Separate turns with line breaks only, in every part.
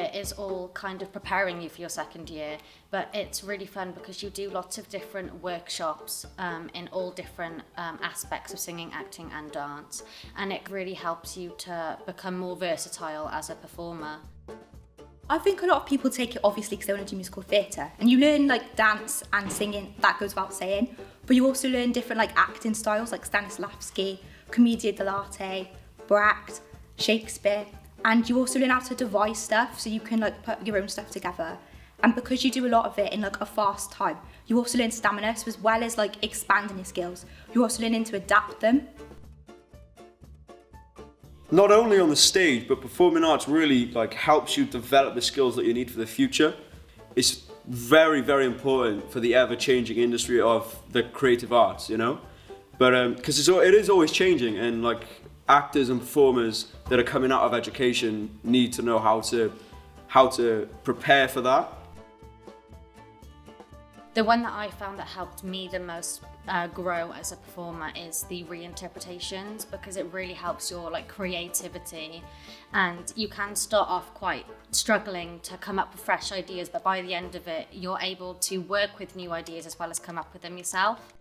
year is all kind of preparing you for your second year, but it's really fun because you do lots of different workshops in all different aspects of singing, acting and dance, and it really helps you to become more versatile as a performer.
I think a lot of people take it obviously because they want to do musical theatre, and you learn like dance and singing, that goes without saying, but you also learn different like acting styles like Stanislavski, Commedia dell'arte, Brecht, Shakespeare, and you also learn how to devise stuff so you can like put your own stuff together. And because you do a lot of it in like a fast time, you also learn stamina, so as well as like expanding your skills, you also learn to adapt them.
Not only on the stage, but performing arts really like helps you develop the skills that you need for the future. It's very, very important for the ever-changing industry of the creative arts, you know? But because it is always changing, and like actors and performers that are coming out of education need to know how to prepare for that.
The one that I found that helped me the most grow as a performer is the reinterpretations, because it really helps your like creativity, and you can start off quite struggling to come up with fresh ideas, but by the end of it you're able to work with new ideas as well as come up with them yourself.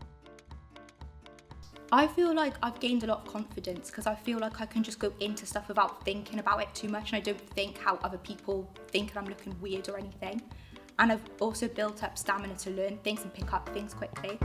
I feel like I've gained a lot of confidence because I feel like I can just go into stuff without thinking about it too much, and I don't think how other people think I'm looking weird or anything. And I've also built up stamina to learn things and pick up things quickly.